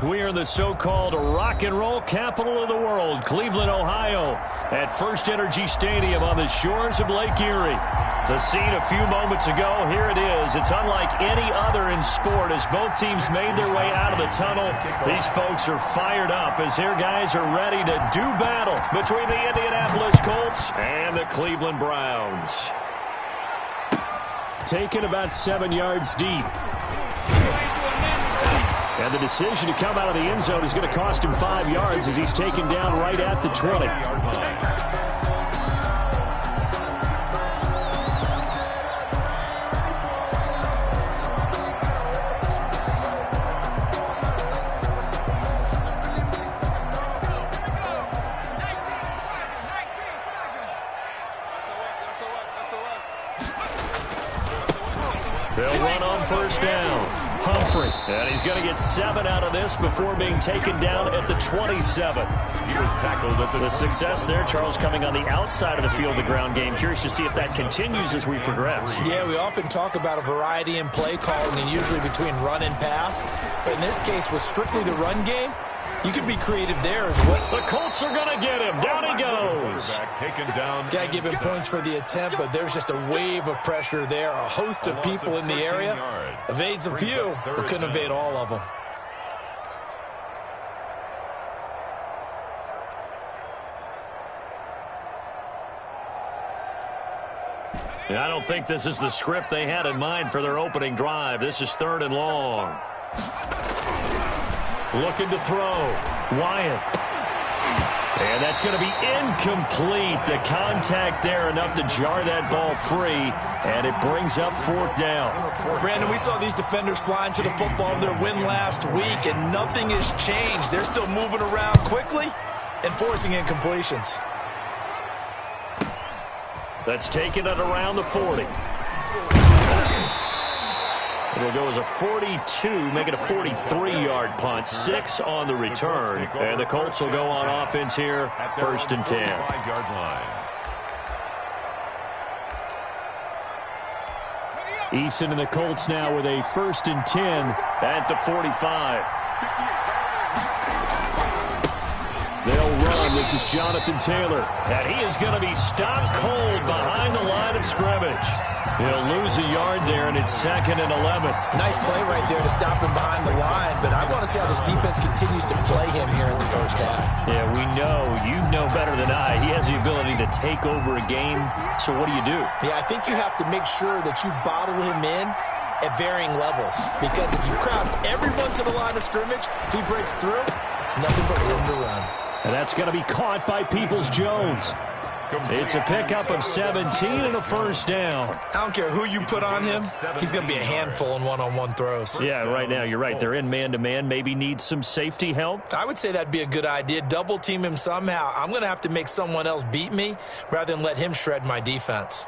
We are in the so-called rock and roll capital of the world, Cleveland, Ohio, at First Energy Stadium on the shores of Lake Erie. The scene a few moments ago, here it is. It's unlike any other in sport as both teams made their way out of the tunnel. These folks are fired up as their guys are ready to do battle between the Indianapolis Colts and the Cleveland Browns. Taken about 7 yards deep. And the decision to come out of the end zone is going to cost him 5 yards as he's taken down right at the 20. They'll run on first down. Humphrey, and he's going to get 7 out of this before being taken down at the 27. He was tackled at the success there, Charles, coming on the outside of the field, the ground game. Curious to see if that continues as we progress. Yeah, we often talk about a variety in play calling and usually between run and pass. But in this case, with strictly the run game, you can be creative there as well. The Colts are going to get him. Down he goes. Taken down. Got to give him points for the attempt, but there's just a wave of pressure there. A host of people in the area. Evades a few, but couldn't evade all of them. And I don't think this is the script they had in mind for their opening drive. This is 3rd and long. Looking to throw. Wyatt. And that's going to be incomplete. The contact there enough to jar that ball free. And it brings up 4th down. Brandon, we saw these defenders flying to the football in their win last week, and nothing has changed. They're still moving around quickly and forcing incompletions. That's taken it around the 40. It'll go as a 42, make it a 43-yard punt. 6 on the return. And the Colts will go on offense here, 1st and 10. 5-yard line. Eason and the Colts now with a 1st and 10 at the 45. They'll run. This is Jonathan Taylor. And he is going to be stopped cold behind the line of scrimmage. He'll lose a yard there, and it's 2nd and 11. Nice play right there to stop him behind the line, but I want to see how this defense continues to play him here in the first half. Yeah, we know. You know better than I. He has the ability to take over a game, so what do you do? Yeah, I think you have to make sure that you bottle him in at varying levels, because if you crowd everyone to the line of scrimmage, if he breaks through, it's nothing but room to run. And that's going to be caught by Peoples-Jones. It's a pickup of 17 and a 1st down. I don't care who you put on him. He's going to be a handful in one-on-one throws. Yeah, right now, you're right. They're in man-to-man. Maybe need some safety help. I would say that'd be a good idea. Double team him somehow. I'm going to have to make someone else beat me rather than let him shred my defense.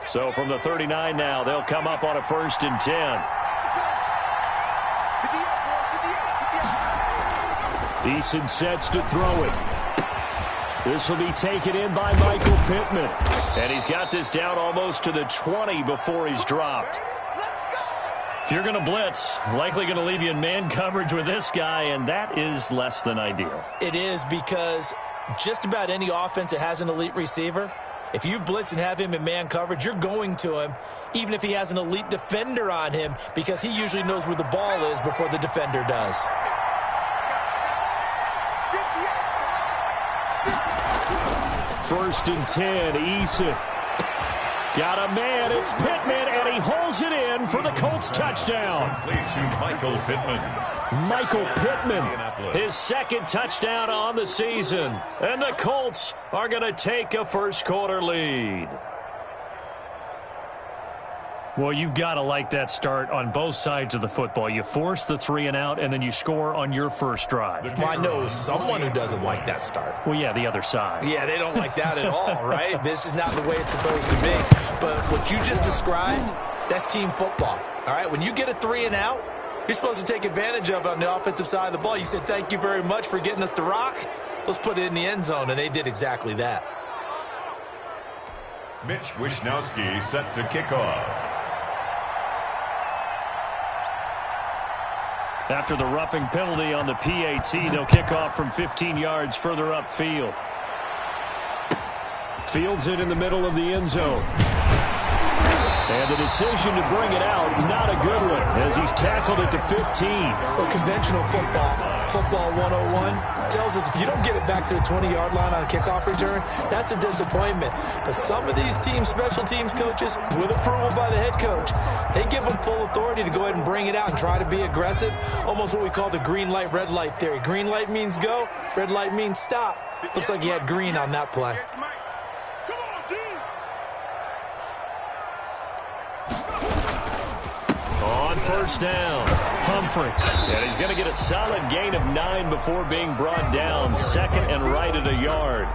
So from the 39 now, they'll come up on a 1st and 10. Eason sets to throw it. This will be taken in by Michael Pittman. And he's got this down almost to the 20 before he's dropped. If you're going to blitz, likely going to leave you in man coverage with this guy, and that is less than ideal. It is, because just about any offense that has an elite receiver, if you blitz and have him in man coverage, you're going to him, even if he has an elite defender on him, because he usually knows where the ball is before the defender does. First and 10, Eason. Got a man, it's Pittman, and he holds it in for the Colts touchdown. Leads to Michael Pittman. Michael Pittman, his 2nd touchdown on the season. And the Colts are going to take a first-quarter lead. Well, you've got to like that start on both sides of the football. You force the 3 and out, and then you score on your first drive. Well, I know someone who doesn't like that start. Well, yeah, the other side. Yeah, they don't like that at all, right? This is not the way it's supposed to be. But what you just described, that's team football, all right? When you get a 3 and out, you're supposed to take advantage of it on the offensive side of the ball. You said, thank you very much for getting us the rock. Let's put it in the end zone, and they did exactly that. Mitch Wishnowsky set to kick off. After the roughing penalty on the PAT, they'll kick off from 15 yards further upfield. Fields it in the middle of the end zone. And the decision to bring it out, not a good one, as he's tackled at the 15. Well, conventional football 101, tells us if you don't get it back to the 20-yard line on a kickoff return, that's a disappointment. But some of these special teams coaches, with approval by the head coach, they give them full authority to go ahead and bring it out and try to be aggressive, almost what we call the green light, red light theory. Green light means go, red light means stop. Looks like he had green on that play. On first down, Humphrey. And he's going to get a solid gain of 9 before being brought down. Second and right at a yard.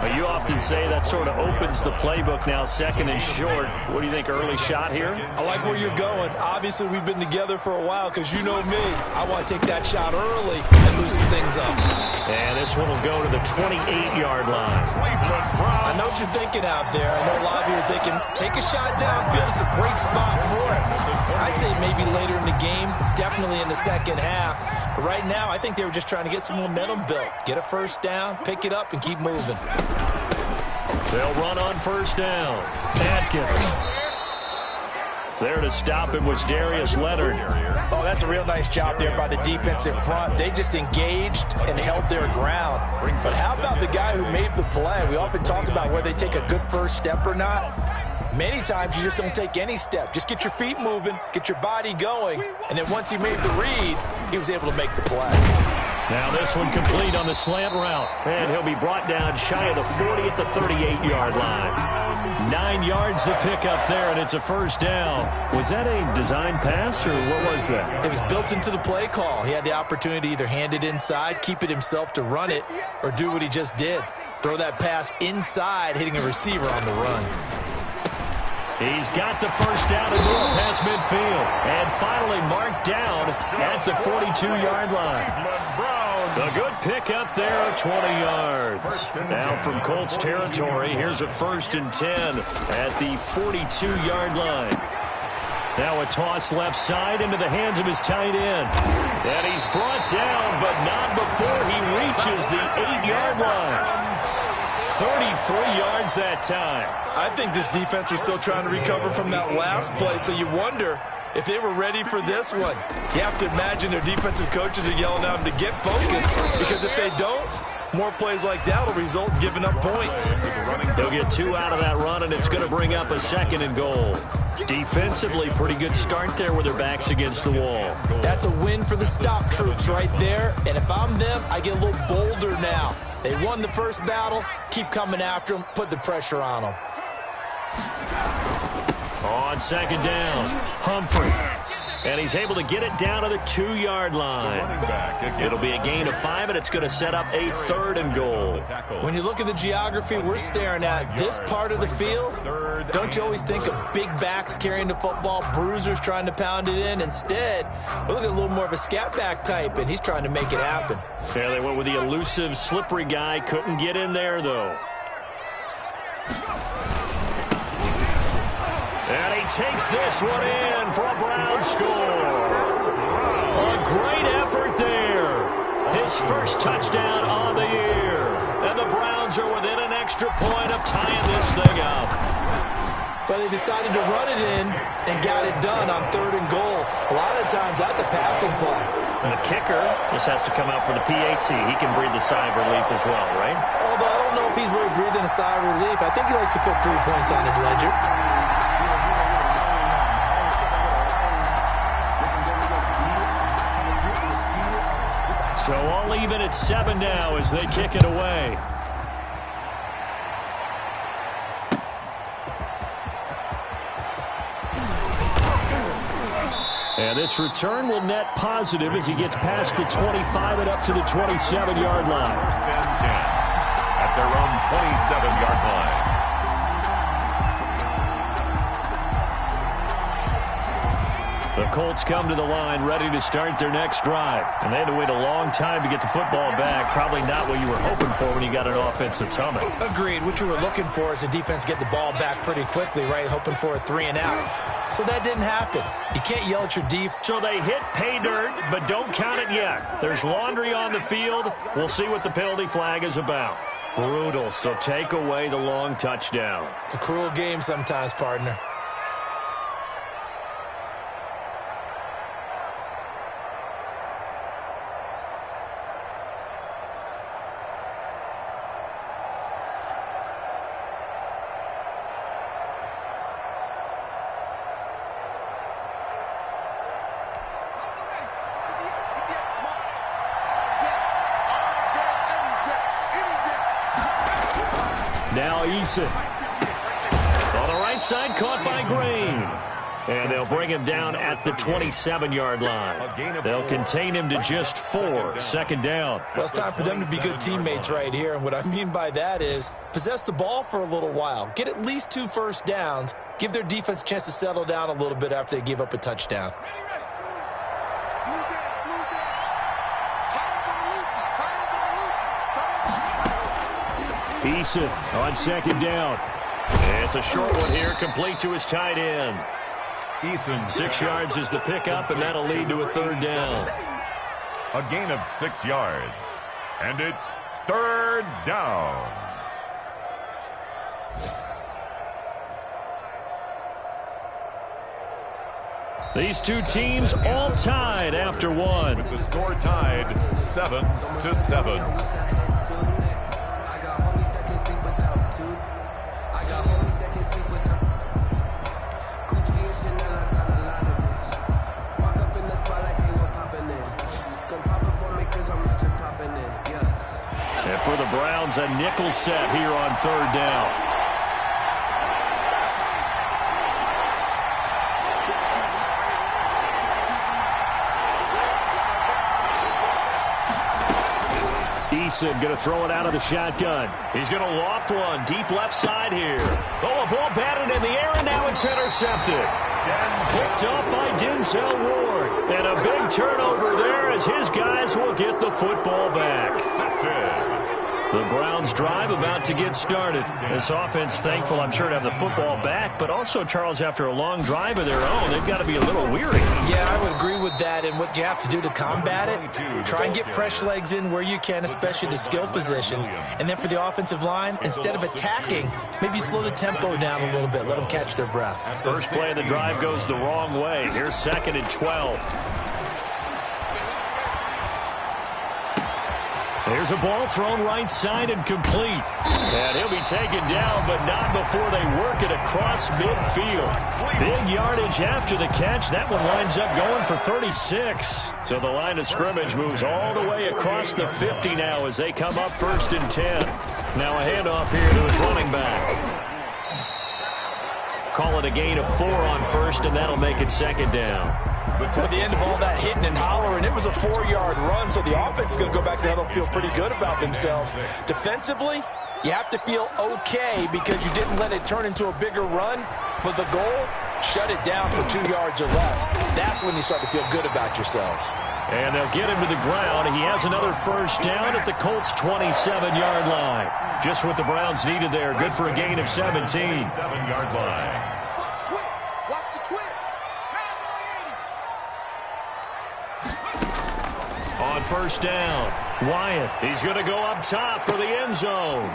But you often say that sort of opens the playbook now, second and short. What do you think, early shot here? I like where you're going. Obviously, we've been together for a while because you know me. I want to take that shot early and loosen things up. And this one will go to the 28-yard line. I know what you're thinking out there. I know a lot of you are thinking, take a shot downfield. It's a great spot for it. I'd say maybe later in the game, definitely in the second half. But right now, I think they were just trying to get some momentum built. Get a first down, pick it up, and keep moving. They'll run on first down. Atkins. There to him was Darius Leonard. Oh, that's a real nice job there by the defensive front. They just engaged and held their ground. But how about the guy who made the play? We often talk about whether they take a good first step or not. Many times you just don't take any step. Just get your feet moving, get your body going, and then once he made the read, he was able to make the play. Now this one complete on the slant route. And he'll be brought down shy of the 40 at the 38-yard line. 9 yards to pick up there, and it's a first down. Was that a design pass, or what was that? It was built into the play call. He had the opportunity to either hand it inside, keep it himself to run it, or do what he just did. Throw that pass inside, hitting a receiver on the run. He's got the first down and more past midfield. And finally marked down at the 42-yard line. A good pickup there of 20 yards. Now from Colts territory, here's a 1st and 10 at the 42-yard line. Now a toss left side into the hands of his tight end. And he's brought down, but not before he reaches the 8-yard line. 33 yards that time. I think this defense was still trying to recover from that last play, so you wonder if they were ready for this one. You have to imagine their defensive coaches are yelling at them to get focused, because if they don't, more plays like that will result in giving up points. They'll get 2 out of that run, and it's going to bring up a 2nd and goal. Defensively, pretty good start there with their backs against the wall. That's a win for the stop troops right there, and if I'm them, I get a little bolder now. They won the first battle. Keep coming after them. Put the pressure on them. On 2nd down, Humphrey. And he's able to get it down to the 2-yard line. It'll be a gain of 5, and it's going to set up a 3rd and goal. When you look at the geography we're staring at, this part of the field, don't you always think of big backs carrying the football, bruisers trying to pound it in? Instead, we're looking at a little more of a scat back type, and he's trying to make it happen. Yeah, they went with the elusive, slippery guy. Couldn't get in there, though. And he takes this one in for a Brown score. A great effort there. His first touchdown on the year. And the Browns are within an extra point of tying this thing up. But they decided to run it in and got it done on 3rd and goal. A lot of times that's a passing play. And the kicker just has to come out for the PAT. He can breathe a sigh of relief as well, right? Although I don't know if he's really breathing a sigh of relief. I think he likes to put 3 points on his ledger. So all even at 7 now as they kick it away. And this return will net positive as he gets past the 25 and up to the 27-yard line. 1st and 10 at their own 27-yard line. The Colts come to the line ready to start their next drive. And they had to wait a long time to get the football back. Probably not what you were hoping for when you got an offense that's humming. Agreed. What you were looking for is the defense get the ball back pretty quickly, right? Hoping for a 3-and-out. So that didn't happen. You can't yell at your defense. So they hit pay dirt, but don't count it yet. There's laundry on the field. We'll see what the penalty flag is about. Brutal, so take away the long touchdown. It's a cruel game sometimes, partner. Now Eason. On the right side, caught by Green. And they'll bring him down at the 27-yard line. They'll contain him to just 4, second down. Well, it's time for them to be good teammates right here. And what I mean by that is possess the ball for a little while. Get at least 2 first downs. Give their defense a chance to settle down a little bit after they give up a touchdown. Eason on second down. It's a short one here, complete to his tight end. Eason. 6 yards is the pickup, and that'll lead to a third down. A gain of 6 yards. And it's third down. These two teams all tied after one. With the score tied 7-7. And for the Browns, a nickel set here on third down. Eason going to throw it out of the shotgun. He's going to loft one deep left side here. Oh, a ball batted in the air, and now it's intercepted. Picked up by Denzel Ward. And a big turnover there as his guys will get the football back. The Browns drive about to get started. This offense thankful, I'm sure, to have the football back, but also, Charles, after a long drive of their own, they've got to be a little weary. Yeah, I would agree with that, and what you have to do to combat it, try and get fresh legs in where you can, especially the skill positions. And then for the offensive line, instead of attacking, maybe slow the tempo down a little bit, let them catch their breath. First play of the drive goes the wrong way. Here's 2nd and 12. There's a ball thrown right side and complete. And he'll be taken down, but not before they work it across midfield. Big yardage after the catch. That one winds up going for 36. So the line of scrimmage moves all the way across the 50 now as they come up 1st and 10. Now a handoff here to his running back. Call it a gain of 4 on 1st, and that'll make it 2nd down. At the end of all that hitting and hollering, it was a 4-yard run, so the offense is going to go back there and feel pretty good about themselves. Defensively, you have to feel okay because you didn't let it turn into a bigger run, but the goal, shut it down for 2 yards or less. That's when you start to feel good about yourselves. And they'll get him to the ground. He has another first down at the Colts' 27-yard line. Just what the Browns needed there. Good for a gain of 17. 7-yard line. On first down, Wyatt, he's going to go up top for the end zone.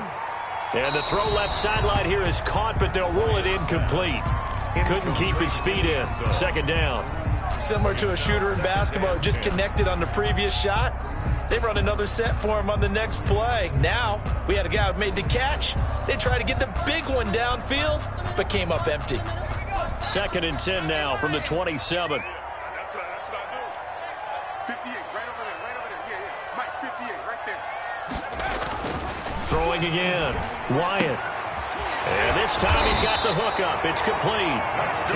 And the throw left sideline here is caught, but they'll rule it incomplete. Couldn't keep his feet in. 2nd down. Similar to a shooter in basketball who just connected on the previous shot. They run another set for him on the next play. Now, we had a guy who made the catch. They tried to get the big one downfield, but came up empty. 2nd and 10 now from the 27. Throwing again, Wyatt. And this time he's got the hook up. It's complete.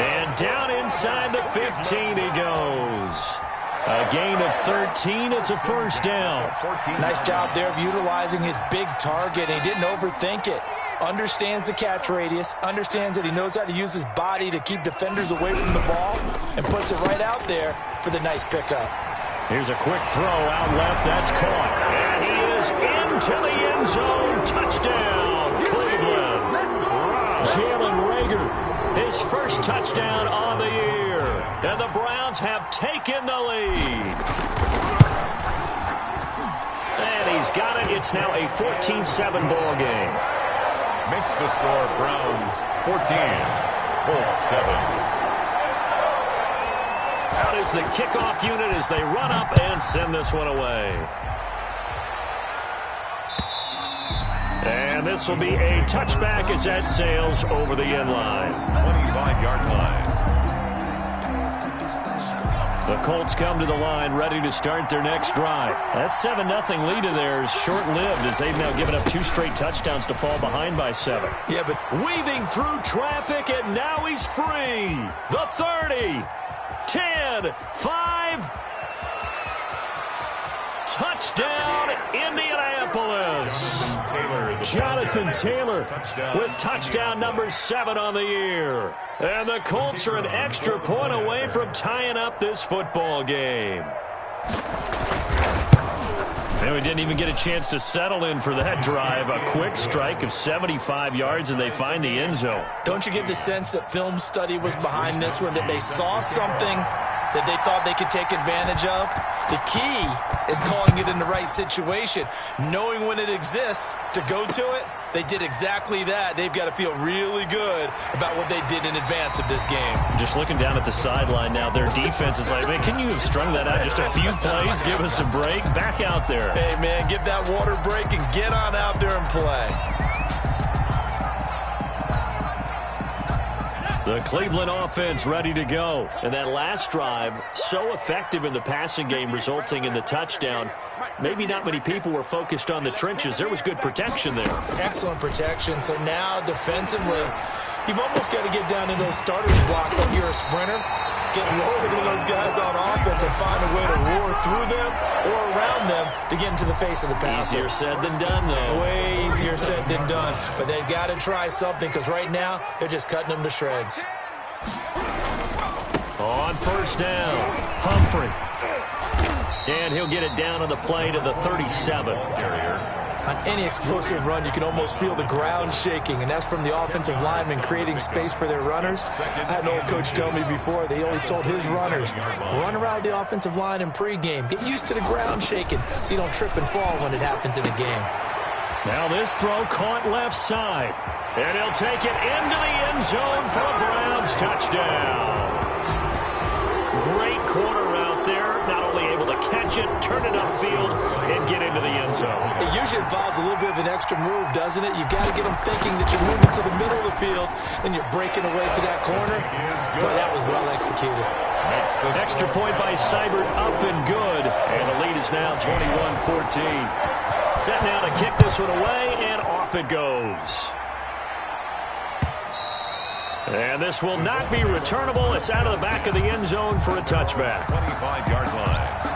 And down inside the 15 he goes. A gain of 13. It's a first down. Nice job there of utilizing his big target. He didn't overthink it. Understands the catch radius. Understands that he knows how to use his body to keep defenders away from the ball. and puts it right out there for the nice pickup. Here's a quick throw out left. That's caught. And he is into the end zone. Touchdown, Cleveland. Jalen Reagor, his first touchdown on the year. And the Browns have taken the lead. And he's got it. It's now a 14-7 ball game. Makes the score Browns 14, Colts 7. Out is the kickoff unit as they run up and send this one away. And this will be a touchback as that sails over the end line. 25-yard line. The Colts come to the line ready to start their next drive. That 7-0 lead of theirs short-lived as they've now given up 2 straight touchdowns to fall behind by 7. Yeah, but weaving through traffic, and now he's free. The 30. 10, 5, touchdown, Indianapolis. Jonathan Taylor with touchdown number 7 on the year. And the Colts are an extra point away from tying up this football game. And we didn't even get a chance to settle in for that drive. A quick strike of 75 yards, and they find the end zone. Don't you get the sense that film study was behind this one, that they saw something that they thought they could take advantage of? The key is calling it in the right situation, knowing when it exists to go to it. They did exactly that. They've got to feel really good about what they did in advance of this game. Just looking down at the sideline now, their defense is like, man, can you have strung that out just a few plays? Give us a break. Back out there. Hey, man, give that water break and get on out there and play. The Cleveland offense ready to go. And that last drive, so effective in the passing game, resulting in the touchdown. Maybe not many people were focused on the trenches. There was good protection there. Excellent protection. So now defensively, you've almost got to get down in those starters blocks like you're a sprinter. Get lower than those guys on offense and find a way to roar through them or around them to get into the face of the passer. Easier said than done, though. Way easier said than done. But they've got to try something because right now they're just cutting them to shreds. On first down, Humphrey. And he'll get it down on the play to the 37. On any explosive run, you can almost feel the ground shaking, and that's from the offensive linemen creating space for their runners. I had an old coach tell me before, they always told his runners, run around the offensive line in pregame. Get used to the ground shaking so you don't trip and fall when it happens in a game. Now this throw caught left side, and he'll take it into the end zone for a Browns touchdown. Great corner out there, not only able to catch it, turn it upfield, and get into the end zone. It usually involves a little bit of an extra move, doesn't it? You've got to get them thinking that you're moving to the middle of the field, and you're breaking away to that corner. But that was well executed. Extra point by Seibert, up and good. And the lead is now 21-14. Set now to kick this one away, and off it goes. And this will not be returnable. It's out of the back of the end zone for a touchback. 25-yard line.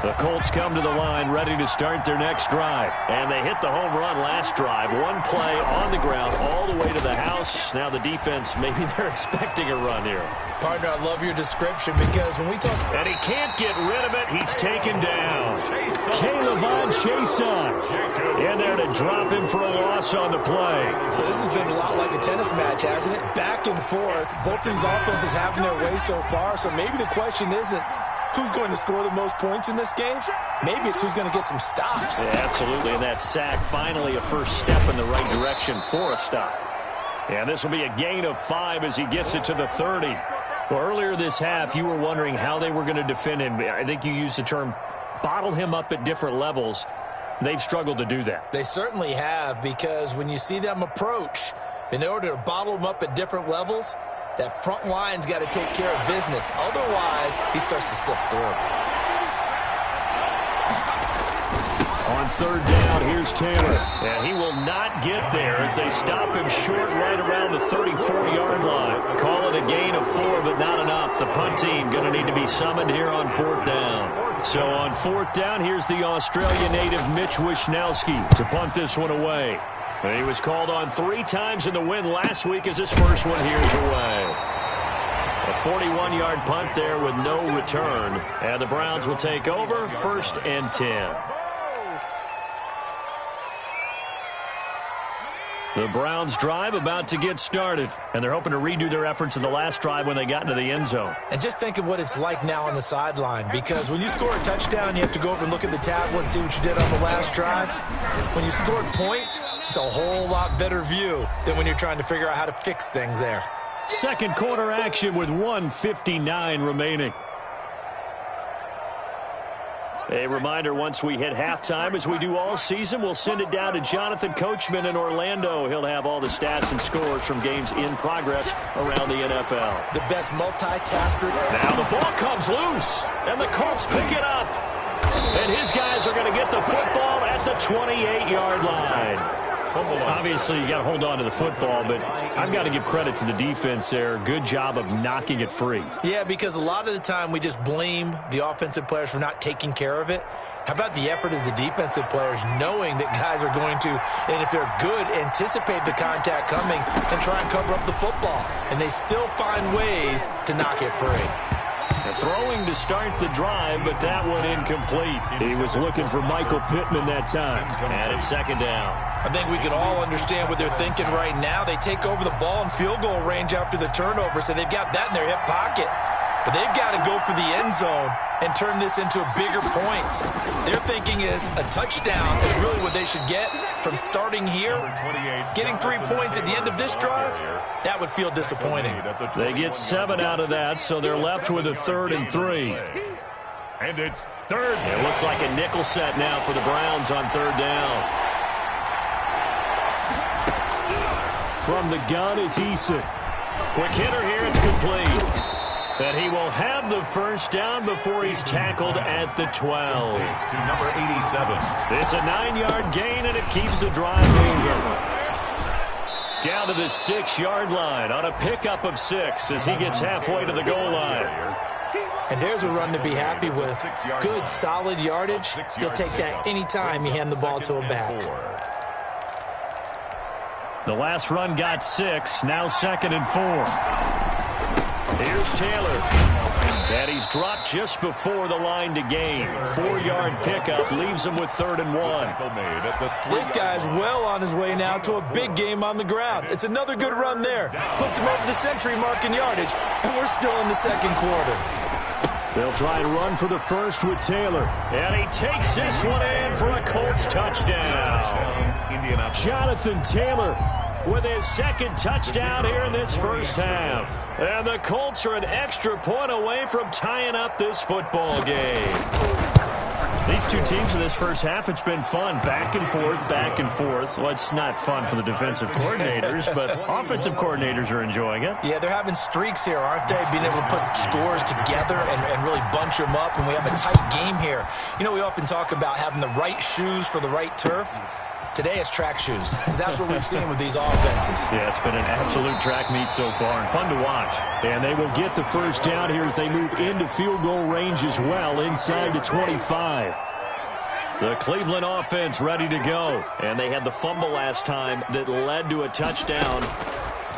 The Colts come to the line ready to start their next drive. And they hit the home run last drive. One play on the ground all the way to the house. Now the defense, maybe they're expecting a run here. Partner, I love your description because when we talk... And he can't get rid of it. He's taken down. K'Lavon Chaisson in there to drop him for a loss on the play. So this has been a lot like a tennis match, hasn't it? Back and forth. Both these offenses having their way so far. So maybe the question isn't who's going to score the most points in this game. Maybe it's who's going to get some stops. Yeah, absolutely. And that sack, finally a first step in the right direction for a stop. And this will be a gain of 5 as he gets it to the 30. Well, earlier this half, you were wondering how they were going to defend him. I think you used the term bottle him up at different levels. They've struggled to do that. They certainly have, because when you see them approach, in order to bottle him up at different levels, that front line's got to take care of business. Otherwise, he starts to slip through. On third down, here's Taylor. And he will not get there as they stop him short right around the 34-yard line. Call it a gain of 4, but not enough. The punt team going to need to be summoned here on fourth down. So on fourth down, here's the Australia native Mitch Wishnowsky to punt this one away. He was called on 3 times in the win last week as his first one here's away. A 41-yard punt there with no return. And the Browns will take over, 1st and 10. The Browns drive about to get started, and they're hoping to redo their efforts in the last drive when they got into the end zone. And just think of what it's like now on the sideline, because when you score a touchdown, you have to go over and look at the tablet and see what you did on the last drive. When you scored points, it's a whole lot better view than when you're trying to figure out how to fix things there. Second quarter action with 1:59 remaining. A reminder, once we hit halftime, as we do all season, we'll send it down to Jonathan Coachman in Orlando. He'll have all the stats and scores from games in progress around the NFL. The best multitasker. Now the ball comes loose, and the Colts pick it up. And his guys are going to get the football at the 28-yard line. Obviously, you got to hold on to the football, but I've got to give credit to the defense there. Good job of knocking it free. Yeah, because a lot of the time we just blame the offensive players for not taking care of it. How about the effort of the defensive players knowing that guys are going to, and if they're good, anticipate the contact coming and try and cover up the football. And they still find ways to knock it free. Throwing to start the drive, but that one incomplete. He was looking for Michael Pittman that time. And it's 2nd down. I think we can all understand what they're thinking right now. They take over the ball in field goal range after the turnover, so they've got that in their hip pocket. But they've got to go for the end zone and turn this into bigger points. Their thinking is a touchdown is really what they should get from starting here. Getting 3 points at the end of this drive, that would feel disappointing. They get 7 out of that, so they're left with a 3rd and 3. And it's 3rd. It looks like a nickel set now for the Browns on 3rd down. From the gun is Eason. Quick hitter here, it's complete. And he will have the 1st down before he's tackled at the 12. To number 87. It's a 9-yard gain, and it keeps the drive moving. Down to the 6-yard line on a pickup of 6 as he gets halfway to the goal line. And there's a run to be happy with. Good, solid yardage. He'll take that anytime you hand the ball to a back. The last run got 6, now 2nd and 4. Here's Taylor. And he's dropped just before the line to gain. 4-yard pickup leaves him with 3rd and 1. This guy's well on his way now to a big game on the ground. It's another good run there. Puts him over the century mark in yardage, and we're still in the 2nd quarter. They'll try and run for the 1st with Taylor. And he takes this one in for a Colts touchdown. Jonathan Taylor with his 2nd touchdown here in this 1st half. And the Colts are an extra point away from tying up this football game. These two teams in this 1st half, it's been fun. Back and forth, back and forth. Well, it's not fun for the defensive coordinators, but offensive coordinators are enjoying it. Yeah, they're having streaks here, aren't they? Being able to put scores together and really bunch them up, and we have a tight game here. You know, we often talk about having the right shoes for the right turf. Today it's track shoes. That's what we've seen with these offenses. Yeah, it's been an absolute track meet so far and fun to watch. And they will get the 1st down here as they move into field goal range as well inside the 25. The Cleveland offense ready to go. And they had the fumble last time that led to a touchdown.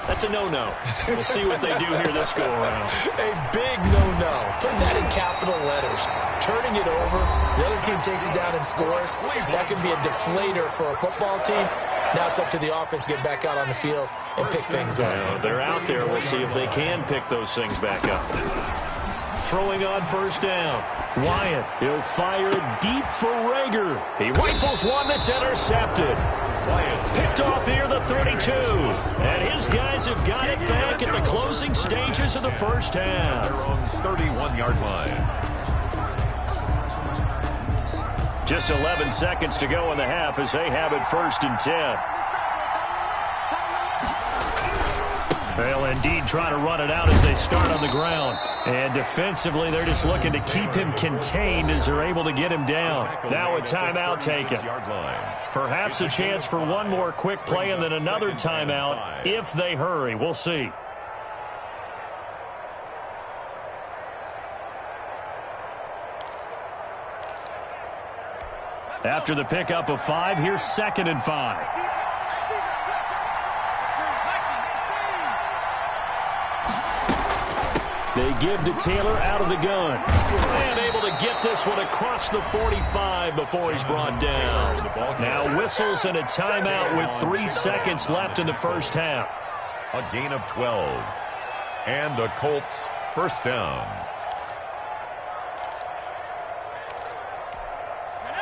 That's a no-no. We'll see what they do here this go-around. A big no-no. Put that in capital letters. Turning it over, the other team takes it down and scores. That can be a deflator for a football team. Now it's up to the offense to get back out on the field and pick things up. Yeah, they're out there. We'll see if they can pick those things back up. Throwing on 1st down. Wyatt, he'll fire deep for Rager. He rifles one that's intercepted. Picked off here, the 32. And his guys have got it back at the closing stages of the 1st half. 31-yard line. Just 11 seconds to go in the half as they have it 1st and 10. They'll indeed try to run it out as they start on the ground. And defensively, they're just looking to keep him contained as they're able to get him down. Now a timeout taken. Perhaps a chance for one more quick play and then another timeout if they hurry. We'll see. After the pickup of 5, here's 2nd and 5. They give to Taylor out of the gun. And able to get this one across the 45 before he's brought down. Now whistles and a timeout with 3 seconds left in the first half. A gain of 12. And the Colts first down.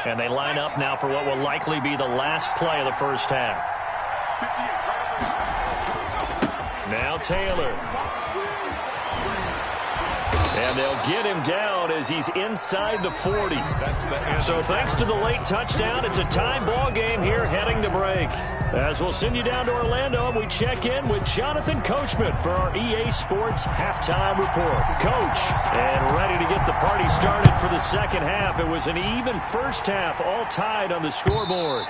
And they line up now for what will likely be the last play of the first half. Now Taylor. And they'll get him down as he's inside the 40. So thanks to the late touchdown, it's a tie ball game here heading to break. As we'll send you down to Orlando, and we check in with Jonathan Coachman for our EA Sports Halftime Report. Coach, and ready to get the party started for the second half. It was an even first half, all tied on the scoreboard.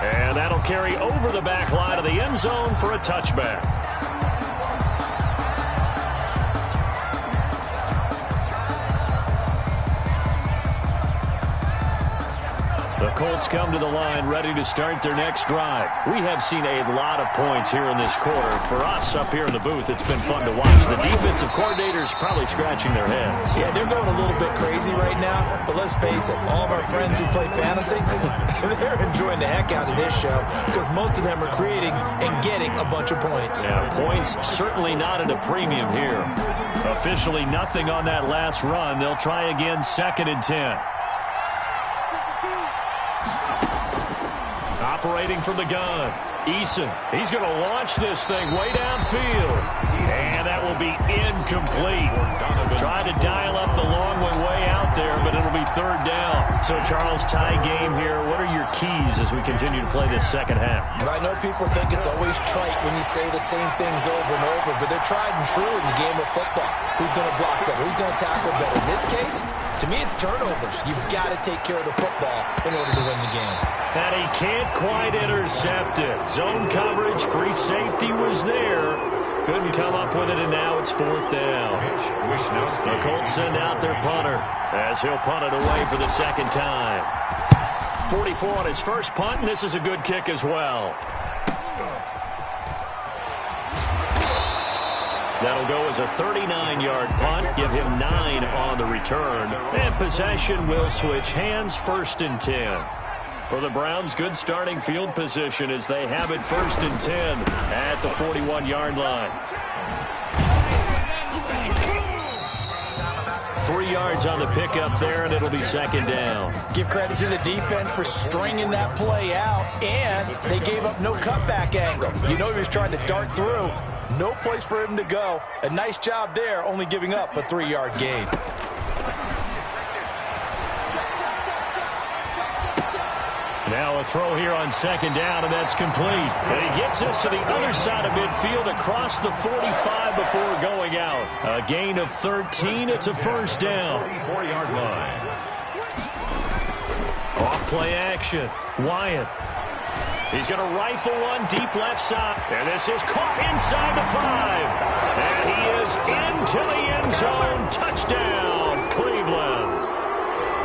And that'll carry over the back line of the end zone for a touchback. The Colts come to the line ready to start their next drive. We have seen a lot of points here in this quarter. For us up here in the booth, it's been fun to watch. The defensive coordinators probably scratching their heads. Yeah, they're going a little bit crazy right now, but let's face it, all of our friends who play fantasy, they're enjoying the heck out of this show because most of them are creating and getting a bunch of points. Yeah, points certainly not at a premium here. Officially nothing on that last run. They'll try again, 2nd and 10. Operating from the gun, Eason. He's going to launch this thing way downfield. And that will be incomplete. Try to dial up the long one way out there, but it'll be 3rd down. So, Charles, tie game here. What are your keys as we continue to play this second half? I know people think it's always trite when you say the same things over and over, but they're tried and true in the game of football. Who's going to block better? Who's going to tackle better? In this case, to me, it's turnovers. You've got to take care of the football in order to win the game. And he can't quite intercept it. Zone coverage, free safety was there. Couldn't come up with it, and now it's 4th down. The Colts send out their punter as he'll punt it away for the second time. 44 on his first punt, and this is a good kick as well. That'll go as a 39-yard punt, give him 9 on the return. And possession will switch hands, 1st and 10. For the Browns, good starting field position as they have it 1st and 10 at the 41-yard line. 3 yards on the pickup there, and it'll be 2nd down. Give credit to the defense for stringing that play out, and they gave up no cutback angle. You know he was trying to dart through. No place for him to go. A nice job there, only giving up a 3-yard gain. Now a throw here on 2nd down, and that's complete. And he gets us to the other side of midfield across the 45 before going out. A gain of 13. It's a 1st down. 34-yard line. Off play action. Wyatt. He's going to rifle one deep left side. And this is caught inside the 5. And he is into the end zone. Touchdown, Cleveland.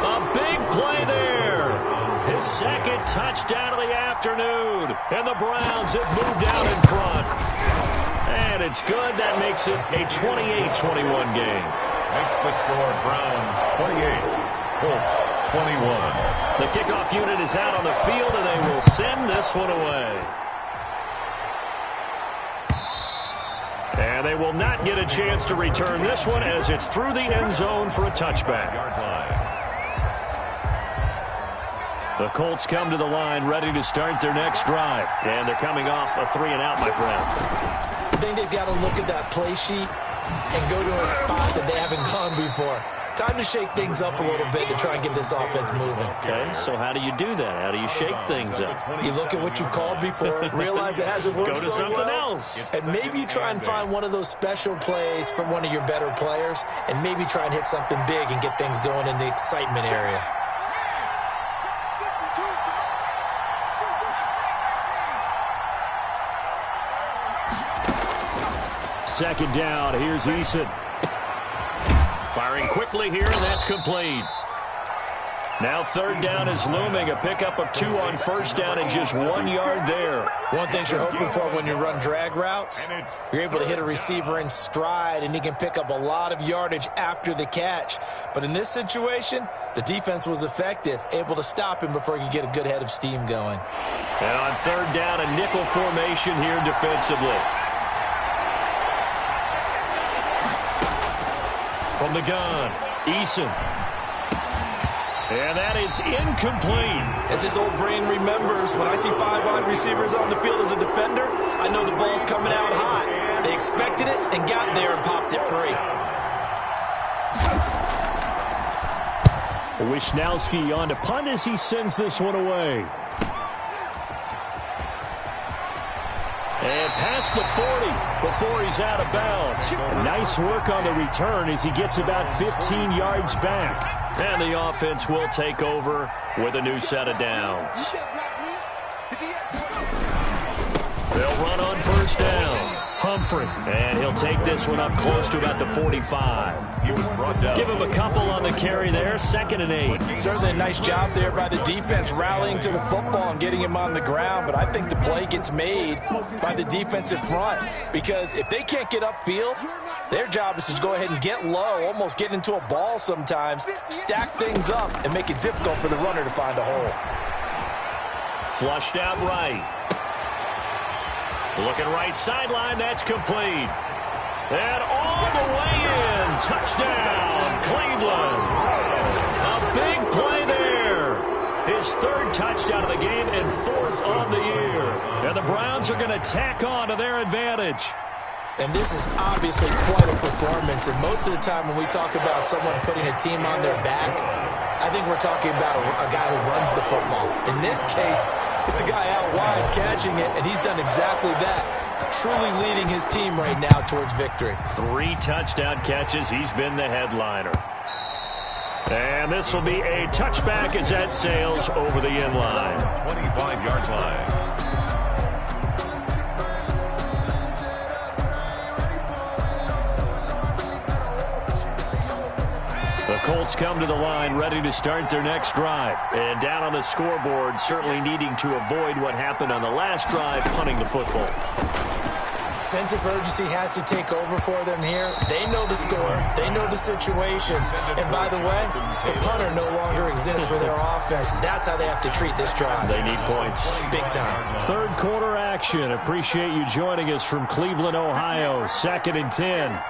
A big play there. His 2nd touchdown of the afternoon. And the Browns have moved out in front. And it's good. That makes it a 28-21 game. Makes the score Browns 28, Colts 21. The kickoff unit is out on the field, and they will send this one away. And they will not get a chance to return this one as it's through the end zone for a touchback. The Colts come to the line ready to start their next drive. And they're coming off a 3-and-out, my friend. I think they've got to look at that play sheet and go to a spot that they haven't gone before. Time to shake things up a little bit to try and get this offense moving. Okay, so how do you do that? How do you shake things up? You look at what you've called before, realize it hasn't worked Go to so something well, else. and maybe you try and find one of those special plays from one of your better players, and maybe try and hit something big and get things going in the excitement area. Second down, here's Eason. Firing quickly here, and that's complete. Now third down is looming. A pickup of 2 on first down and just 1 yard there. One thing you're hoping for when you run drag routes, you're able to hit a receiver in stride, and he can pick up a lot of yardage after the catch. But in this situation, the defense was effective, able to stop him before he could get a good head of steam going. And on third down, a nickel formation here defensively. From the gun, Eason. And that is incomplete. As his old brain remembers, when I see 5 wide receivers on the field as a defender, I know the ball's coming out high. They expected it and got there and popped it free. Wisnowski on to punt as he sends this one away. And past the 40 before he's out of bounds. Nice work on the return as he gets about 15 yards back. And the offense will take over with a new set of downs. They'll run on first down. Humphrey, and he'll take this one up close to about the 45. He was brought down. Give him a couple on the carry there, 2nd and 8. Certainly a nice job there by the defense rallying to the football and getting him on the ground, but I think the play gets made by the defensive front because if they can't get upfield, their job is to go ahead and get low, almost get into a ball sometimes, stack things up, and make it difficult for the runner to find a hole. Flushed out right. Looking right sideline, that's complete. And all the way in, touchdown, Cleveland. A big play there. His 3rd touchdown of the game and 4th on the year. And the Browns are going to tack on to their advantage. And this is obviously quite a performance. And most of the time when we talk about someone putting a team on their back, I think we're talking about a guy who runs the football. In this case, it's a guy out wide catching it, and he's done exactly that, truly leading his team right now towards victory. 3 touchdown catches. He's been the headliner. And this will be a touchback as that sails over the end line. 25-yard line. The Colts come to the line ready to start their next drive. And down on the scoreboard, certainly needing to avoid what happened on the last drive, punting the football. Sense of urgency has to take over for them here. They know the score. They know the situation. And by the way, the punter no longer exists for their offense. That's how they have to treat this drive. They need points. Big time. 3rd quarter action. Appreciate you joining us from Cleveland, Ohio. 2nd and 10.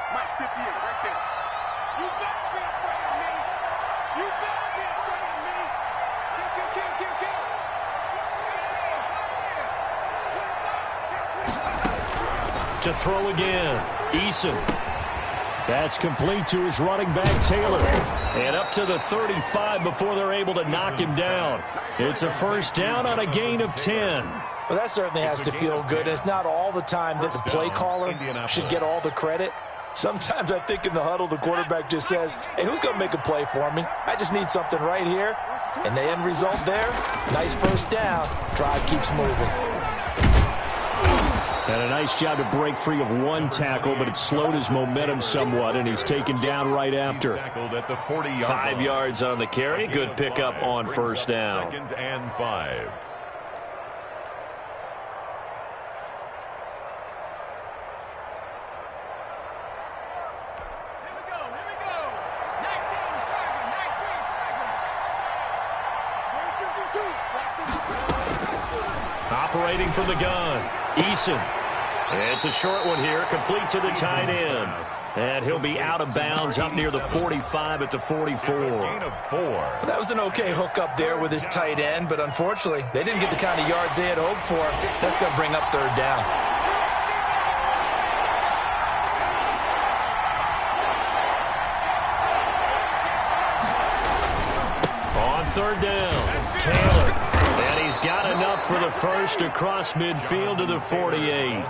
To throw again, Eason. That's complete to his running back, Taylor. And up to the 35 before they're able to knock him down. It's a 1st down on a gain of 10. Well, that certainly has to feel good. It's not all the time that the play caller should get all the credit. Sometimes I think in the huddle, the quarterback just says, hey, who's going to make a play for me? I just need something right here. And the end result there, nice 1st down. Drive keeps moving. And a nice job to break free of 1 tackle, but it slowed his momentum somewhat, and he's taken down right after. 5 yards on the carry. Good pickup on 1st down. 2nd and 5. Operating from the gun, Eason. It's a short one here, complete to the tight end. And he'll be out of bounds up near the 45 at the 44. That was an okay hookup there with his tight end, but unfortunately, they didn't get the kind of yards they had hoped for. That's going to bring up 3rd down. On 3rd down, Taylor. And he's got enough for the 1st across midfield to the 48.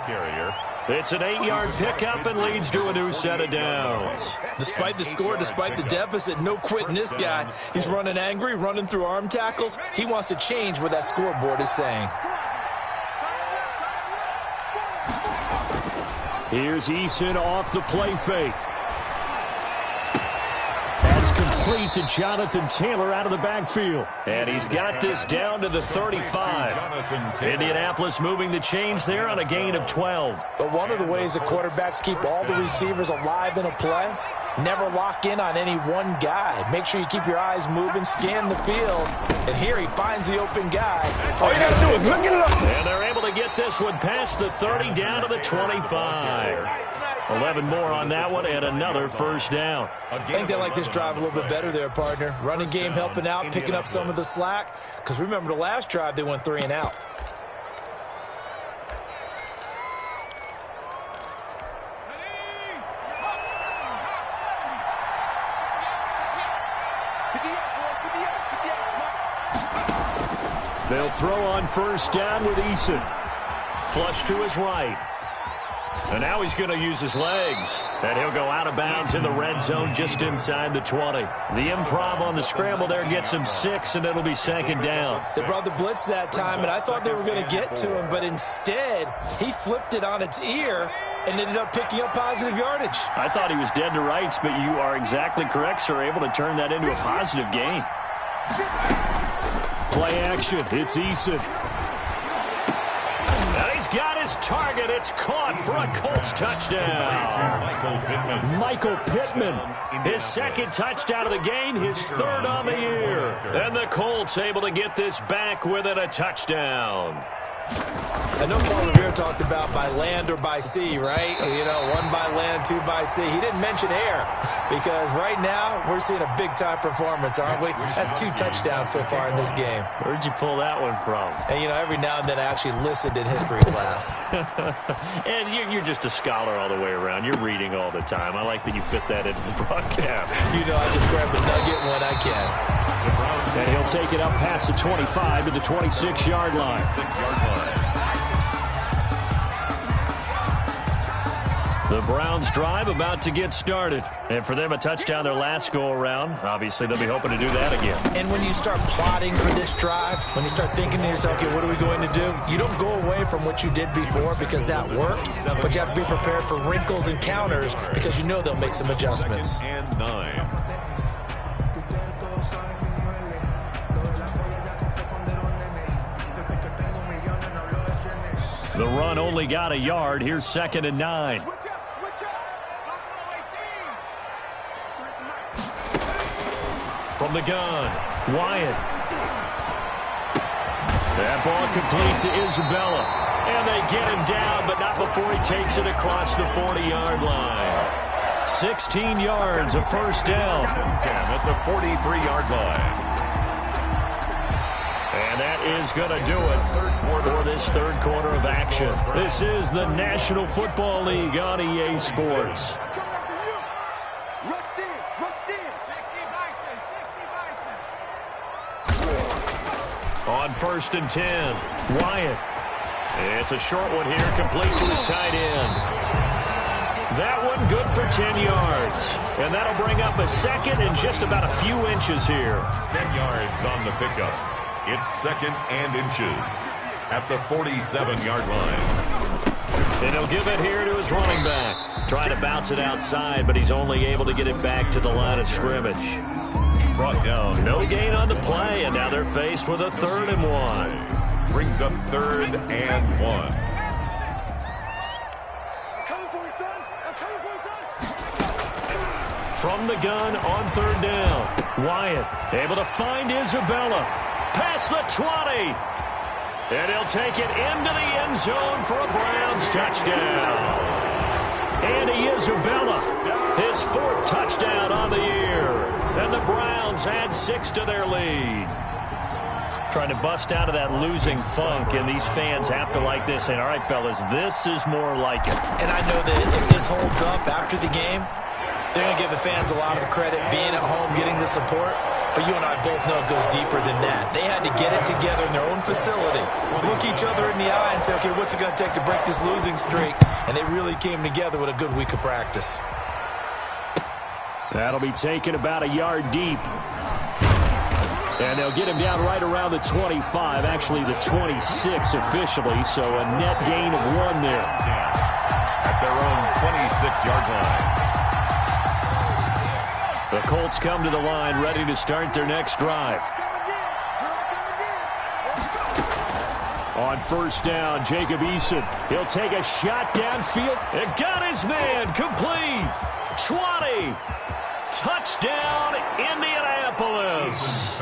It's an 8-yard pickup and leads to a new set of downs. Despite the score, despite the deficit, no quitting this guy. He's running angry, running through arm tackles. He wants to change what that scoreboard is saying. Here's Eason off the play fake. That's complete complete to Jonathan Taylor out of the backfield. And he's got this down to the 35. Indianapolis moving the chains there on a gain of 12. But one of the ways the quarterbacks keep all the receivers alive in a play, never lock in on any one guy. Make sure you keep your eyes moving, scan the field. And here he finds the open guy. All you got to do is look it up. And they're able to get this one past the 30 down to the 25. 11 more on that one and another first down. I think they like this drive a little bit better there, partner. Running game helping out, picking up some of the slack. Because remember the last drive, they went 3 and out. They'll throw on first down with Eason. Flush to his right. And now he's going to use his legs. And he'll go out of bounds in the red zone just inside the 20. The improv on the scramble there gets him 6, and it'll be second down. They brought the blitz that time, and I thought they were going to get to him, but instead he flipped it on its ear and ended up picking up positive yardage. I thought he was dead to rights, but you are exactly correct, sir. Able to turn that into a positive gain. Play action. It's Eason. And he's got his target. It's caught for a Colts touchdown. Michael Pittman. His second touchdown of the game, his third on the year. And the Colts able to get this back within a touchdown. I know Paul Revere talked about by land or by sea, right? You know, 1 by land, 2 by sea. He didn't mention air because right now we're seeing a big-time performance, aren't we? That's 2 touchdowns so far in this game. Where'd you pull that one from? And, you know, every now and then I actually listened in history class. And you're just a scholar all the way around. You're reading all the time. I like that you fit that into the broadcast. You know, I just grab the nugget when I can. And he'll take it up past the 25 to the 26-yard line. The Browns drive about to get started. And for them, a touchdown their last go-around. Obviously, they'll be hoping to do that again. And when you start plotting for this drive, when you start thinking to yourself, okay, what are we going to do? You don't go away from what you did before because that worked, but you have to be prepared for wrinkles and counters because you know they'll make some adjustments. And 9. The run only got a yard. Here's 2nd and 9. From the gun, Wyatt. That ball complete to Isabella. And they get him down, but not before he takes it across the 40-yard line. 16 yards, a first down. 10 at the 43-yard line. And that is going to do it for this third quarter of action. This is the National Football League on EA Sports. On 1st and 10, Wyatt. It's a short one here, complete to his tight end. That one good for 10 yards. And that'll bring up a second and just about a few inches here. 10 yards on the pickup. It's 2nd and inches at the 47-yard line. And he'll give it here to his running back. Trying to bounce it outside, but he's only able to get it back to the line of scrimmage. Brought down. No gain on the play, and now they're faced with a 3rd and 1. Brings up 3rd and 1. From the gun on 3rd down. Wyatt able to find Isabella. Past the 20. And he'll take it into the end zone for a Browns touchdown. Andy Isabella, his 4th touchdown on the year. And the Browns add 6 to their lead. Trying to bust out of that losing funk, and these fans have to like this. And all right, fellas, this is more like it. And I know that if this holds up after the game, they're going to give the fans a lot of credit being at home, getting the support. But you and I both know it goes deeper than that. They had to get it together in their own facility, look each other in the eye and say, okay, what's it going to take to break this losing streak? And they really came together with a good week of practice. That'll be taken about a yard deep. And they'll get him down right around the 25, actually the 26 officially, so a net gain of 1 there. At their own 26-yard line. The Colts come to the line, ready to start their next drive. On first down, Jacob Eason. He'll take a shot downfield. And got his man. Complete. 20. Touchdown, Indianapolis.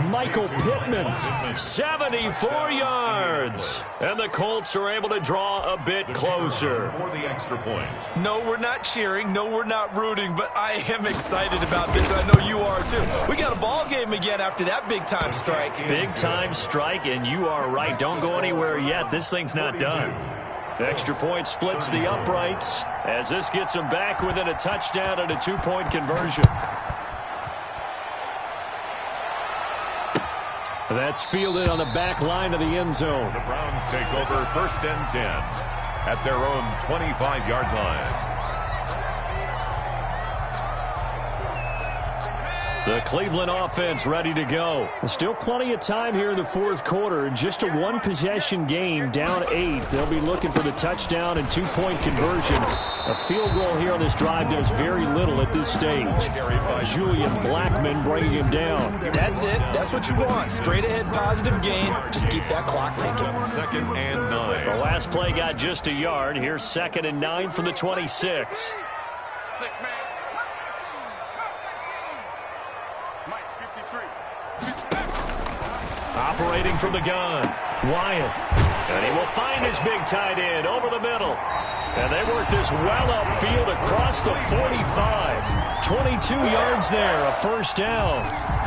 Michael Pittman, 74 yards. And the Colts are able to draw a bit closer. For the extra point. No, we're not cheering. No, we're not rooting. But I am excited about this. I know you are, too. We got a ball game again after that big-time strike. Big-time strike, and you are right. Don't go anywhere yet. This thing's not done. The extra point splits the uprights as this gets them back within a touchdown and a two-point conversion. That's fielded on the back line of the end zone. The Browns take over 1st and 10 at their own 25-yard line. The Cleveland offense ready to go. Still plenty of time here in the fourth quarter. Just a one-possession game, down 8. They'll be looking for the touchdown and two-point conversion. A field goal here on this drive does very little at this stage. Julian Blackmon bringing him down. That's it. That's what you want. Straight ahead positive gain. Just keep that clock ticking. 2nd and 9. The last play got just a yard. Here's 2nd and 9 from the 26. 6-man. Operating from the gun, Wyatt. And he will find his big tight end over the middle. And they work this well upfield across the 45. 22 yards there, a first down.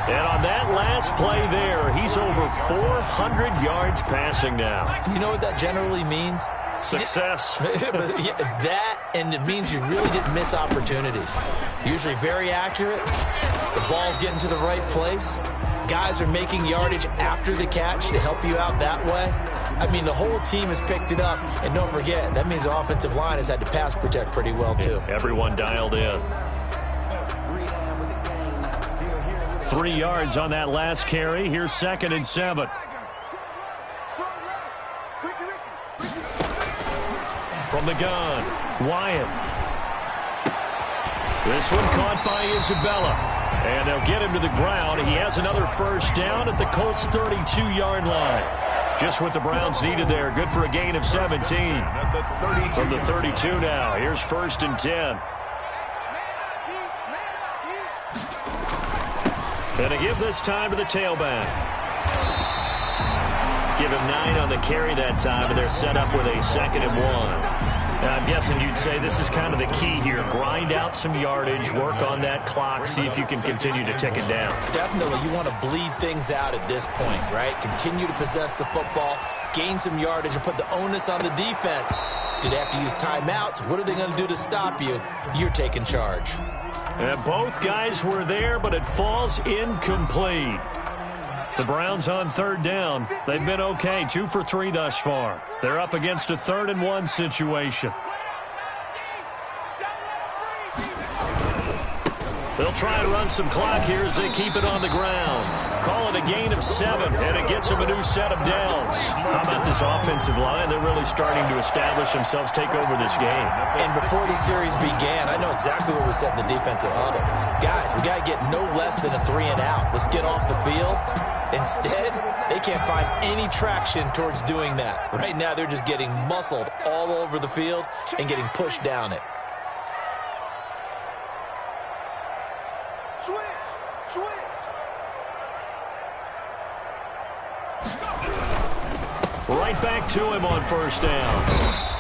And on that last play there, he's over 400 yards passing now. You know what that generally means? Success. That, and it means you really didn't miss opportunities. Usually very accurate. The ball's getting to the right place. Guys are making yardage after the catch to help you out that way. I mean, the whole team has picked it up. And don't forget, that means the offensive line has had to pass protect pretty well, too. Yeah, everyone dialed in. 3 yards on that last carry. Here's 2nd and 7. From the gun, Wyatt. This one caught by Isabella. And they'll get him to the ground. He has another first down at the Colts' 32-yard line. Just what the Browns needed there. Good for a gain of 17. From the 32 now. Here's 1st and 10. And to give this time to the tailback. Give him 9 on the carry that time, and they're set up with a 2nd and 1. Now, I'm guessing you'd say this is kind of the key here. Grind out some yardage, work on that clock, see if you can continue to tick it down. Definitely, you want to bleed things out at this point, right? Continue to possess the football, gain some yardage, and put the onus on the defense. Do they have to use timeouts? What are they going to do to stop you? You're taking charge. And both guys were there, but it falls incomplete. The Browns on 3rd down. They've been okay, 2 for 3 thus far. They're up against a 3rd and 1 situation. They'll try and run some clock here as they keep it on the ground. Call it a gain of 7, and it gets them a new set of downs. How about this offensive line? They're really starting to establish themselves, take over this game. And before the series began, I know exactly what we said in the defensive huddle. Guys, we got to get no less than a 3 and out. Let's get off the field. Instead, they can't find any traction towards doing that. Right now, they're just getting muscled all over the field and getting pushed down it. Right back to him on first down.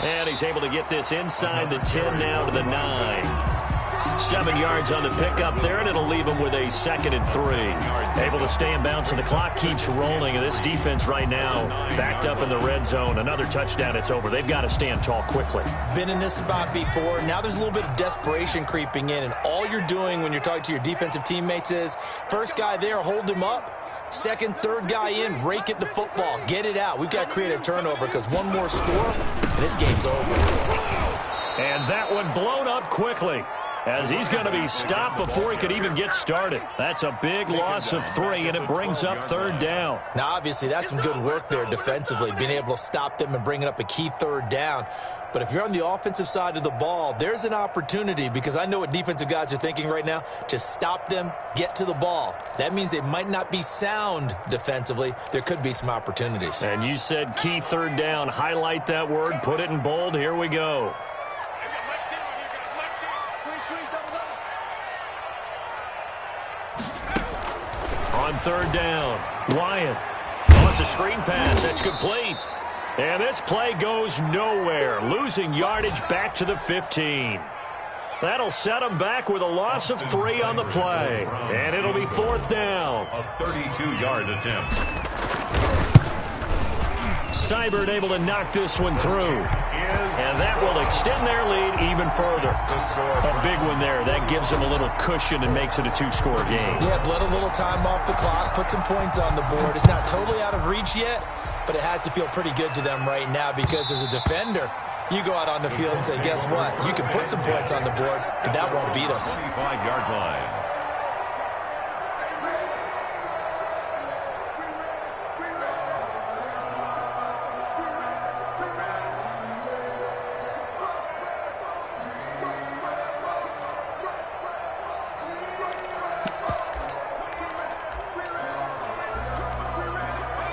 And he's able to get this inside the 10 now to the 9. 7 yards on the pickup there, and it'll leave him with a 2nd and 3. Able to stay in bounds, and the clock keeps rolling. And this defense right now backed up in the red zone. Another touchdown, it's over. They've got to stand tall quickly. Been in this spot before. Now there's a little bit of desperation creeping in, and all you're doing when you're talking to your defensive teammates is, first guy there, hold him up. 2nd, 3rd guy in, rake at the football. Get it out. We've got to create a turnover because one more score, and this game's over. And that one blown up quickly. as he's going to be stopped before he could even get started. That's a big loss of 3, and it brings up 3rd down. Now, obviously, that's some good work there defensively, being able to stop them and bringing up a key 3rd down. But if you're on the offensive side of the ball, there's an opportunity, because I know what defensive guys are thinking right now, to stop them, get to the ball. That means they might not be sound defensively. There could be some opportunities. And you said key 3rd down. Highlight that word, put it in bold. Here we go. On 3rd down, Wyatt. Oh, it's a screen pass. That's complete. And this play goes nowhere, losing yardage back to the 15. That'll set them back with a loss of 3 on the play. And it'll be 4th down. A 32-yard attempt. Seibert able to knock this one through. And that will extend their lead even further. A big one there. That gives them a little cushion and makes it a 2-score game. Yeah, let a little time off the clock, put some points on the board. It's not totally out of reach yet, but it has to feel pretty good to them right now, because as a defender, you go out on the field and say, guess what? You can put some points on the board, but that won't beat us. 25-yard line.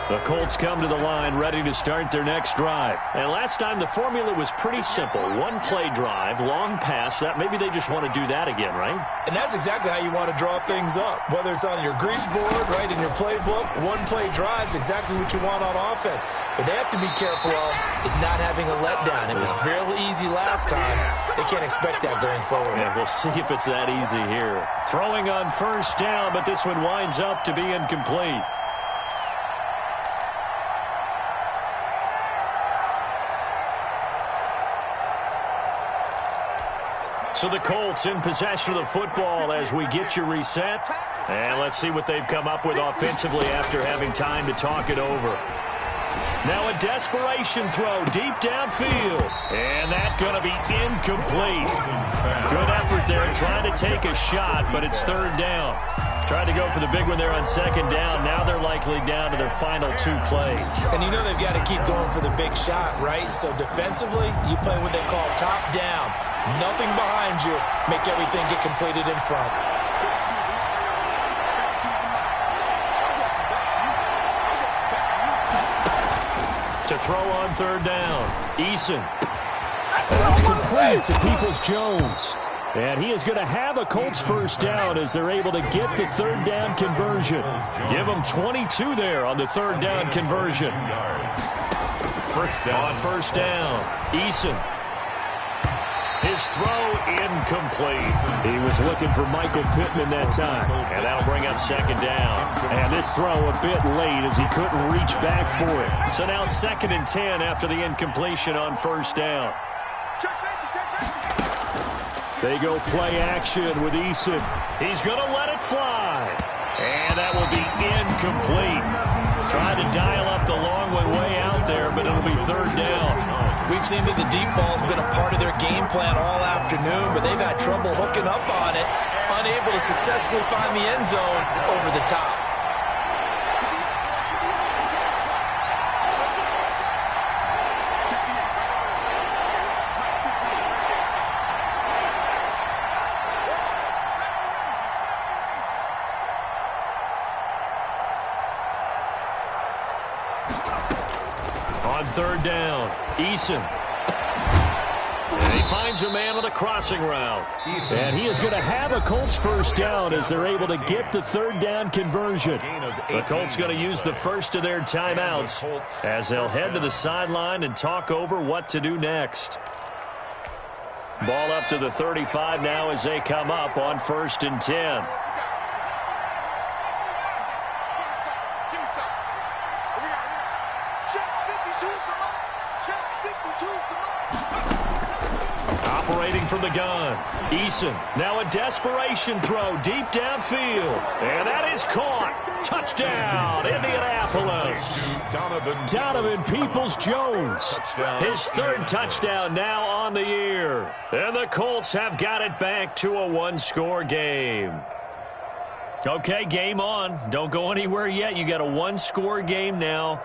The Colts come to the line ready to start their next drive. And last time the formula was pretty simple. 1-play drive, long pass. That maybe they just want to do that again, right? And that's exactly how you want to draw things up. Whether it's on your grease board, right, in your playbook, 1-play drive's exactly what you want on offense. What they have to be careful of is not having a letdown. It was real easy last time. They can't expect that going forward. Yeah, we'll see if it's that easy here. Throwing on 1st down, but this one winds up to be incomplete. So the Colts in possession of the football as we get you reset. And let's see what they've come up with offensively after having time to talk it over. Now a desperation throw deep downfield. And that's going to be incomplete. Good effort there trying to take a shot, but it's 3rd down. Tried to go for the big one there on 2nd down. Now they're likely down to their final 2 plays. And you know they've got to keep going for the big shot, right? So defensively, you play what they call top down. Nothing behind you. Make everything get completed in front. To throw on 3rd down, Eason. That's complete to Peoples-Jones. And he is going to have a Colts 1st down as they're able to get the 3rd down conversion. Give them 22 there on the 3rd down conversion. On 1st down, Eason. His throw incomplete. He was looking for Michael Pittman that time. And that'll bring up 2nd down. And this throw a bit late as he couldn't reach back for it. So now 2nd and 10 after the incompletion on 1st down. They go play action with Eason. He's going to let it fly. And that will be incomplete. Tried to dial up the long one way out there, but it'll be 3rd down. We've seen that the deep ball's been a part of their game plan all afternoon, but they've had trouble hooking up on it, unable to successfully find the end zone over the top. On 3rd down, Eason. And he finds a man on the crossing route. And he is going to have a Colts 1st down as they're able to get the 3rd down conversion. The Colts going to use the first of their timeouts as they'll head to the sideline and talk over what to do next. Ball up to the 35 now as they come up on 1st and 10. Operating from the gun, Eason. Now a desperation throw deep downfield. And that is caught. Touchdown. Touchdown, Indianapolis. Donovan Peoples-Jones. His third touchdown now on the year. And the Colts have got it back to a one-score game. Okay, game on. Don't go anywhere yet. You got a one-score game now.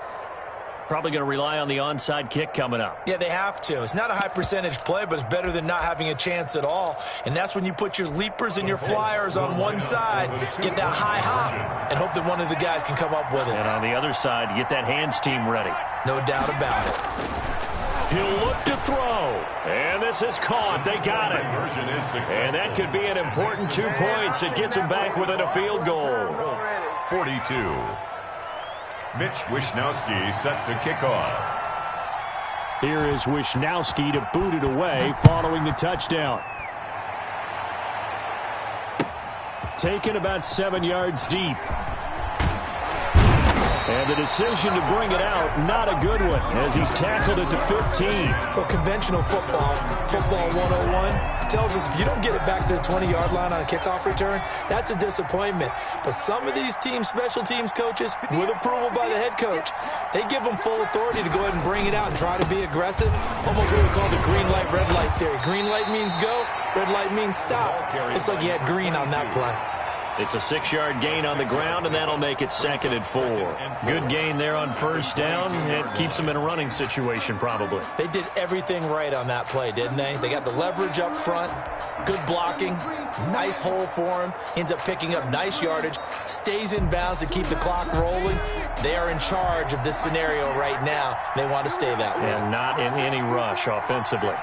Probably going to rely on the onside kick coming up. Yeah, they have to. It's not a high percentage play, but it's better than not having a chance at all. And that's when you put your leapers and your flyers on one side, get that high hop, and hope that one of the guys can come up with it. And on the other side, you get that hands team ready. No doubt about it. He'll look to throw. And this is caught. They got it. And that could be an important 2 points. It gets him back within a field goal. 42. Mitch Wishnowsky set to kick off. Here is Wishnowsky to boot it away following the touchdown. Taken about 7 yards deep. And the decision to bring it out, not a good one, as he's tackled at the 15. Well, conventional football 101, tells us if you don't get it back to the 20-yard line on a kickoff return, that's a disappointment. But some of these team special teams coaches, with approval by the head coach, they give them full authority to go ahead and bring it out and try to be aggressive. Almost what we call the green light, red light theory. Green light means go, red light means stop. Looks like he had green on that play. It's a 6-yard gain on the ground, and that'll make it 2nd and 4. Good gain there on first down. It keeps them in a running situation, probably. They did everything right on that play, didn't they? They got the leverage up front, good blocking, nice hole for him, ends up picking up nice yardage, stays in bounds to keep the clock rolling. They are in charge of this scenario right now. They want to stay that way. And not in any rush offensively.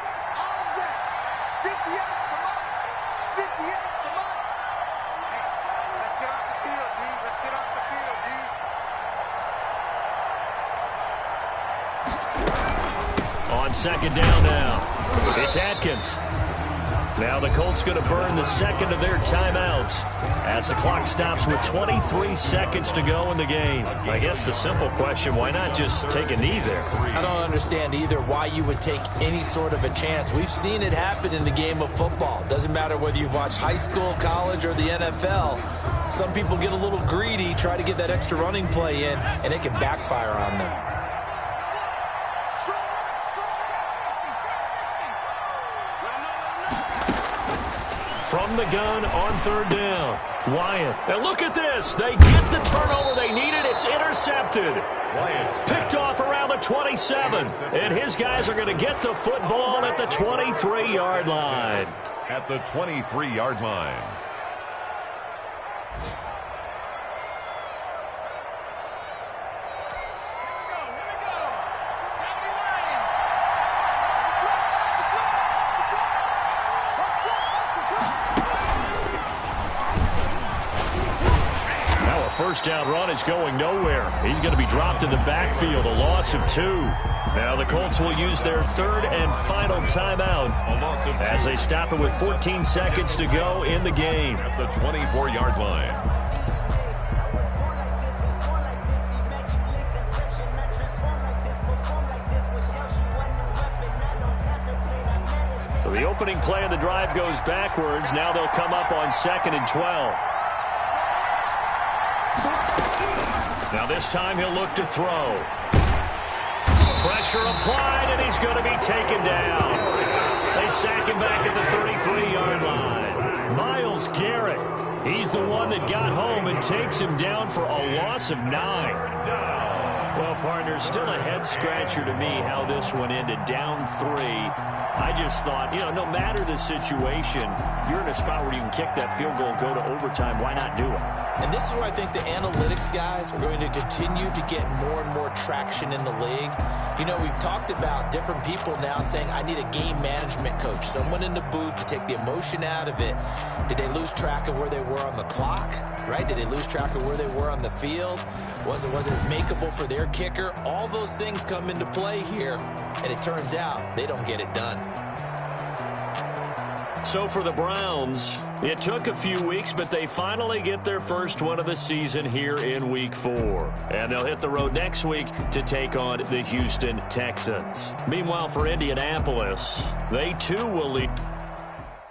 Second down now. It's Atkins. Now the Colts going to burn the second of their timeouts as the clock stops with 23 seconds to go in the game. I guess the simple question, why not just take a knee there? I don't understand either why you would take any sort of a chance. We've seen it happen in the game of football. Doesn't matter whether you've watched high school, college, or the NFL. Some people get a little greedy, try to get that extra running play in, and it can backfire on them. From the gun on third down, Wyatt. And look at this. They get the turnover they needed. It's intercepted. Wyatt picked off around the 27. And his guys are going to get the football at the 23-yard line. At the 23-yard line. First down run is going nowhere. He's going to be dropped in the backfield, a loss of 2. Now the Colts will use their third and final timeout as they stop it with 14 seconds to go in the game. At the 24-yard line. So the opening play of the drive goes backwards. Now they'll come up on 2nd and 12. Now this time he'll look to throw. Pressure applied, and he's going to be taken down. They sack him back at the 33-yard line. Myles Garrett, he's the one that got home and takes him down for a loss of 9. Well, partner, still a head-scratcher to me how this one ended, down 3. I just thought, no matter the situation, you're in a spot where you can kick that field goal, go to overtime. Why not do it? And this is where I think the analytics guys are going to continue to get more and more traction in the league. We've talked about different people now saying, I need a game management coach, someone in the booth to take the emotion out of it. Did they lose track of where they were on the clock, right? Did they lose track of where they were on the field? Was it makeable for their kicker? All those things come into play here, and it turns out they don't get it done. So for the Browns, it took a few weeks, but they finally get their first one of the season here in Week 4. And they'll hit the road next week to take on the Houston Texans. Meanwhile, for Indianapolis, they too will lead.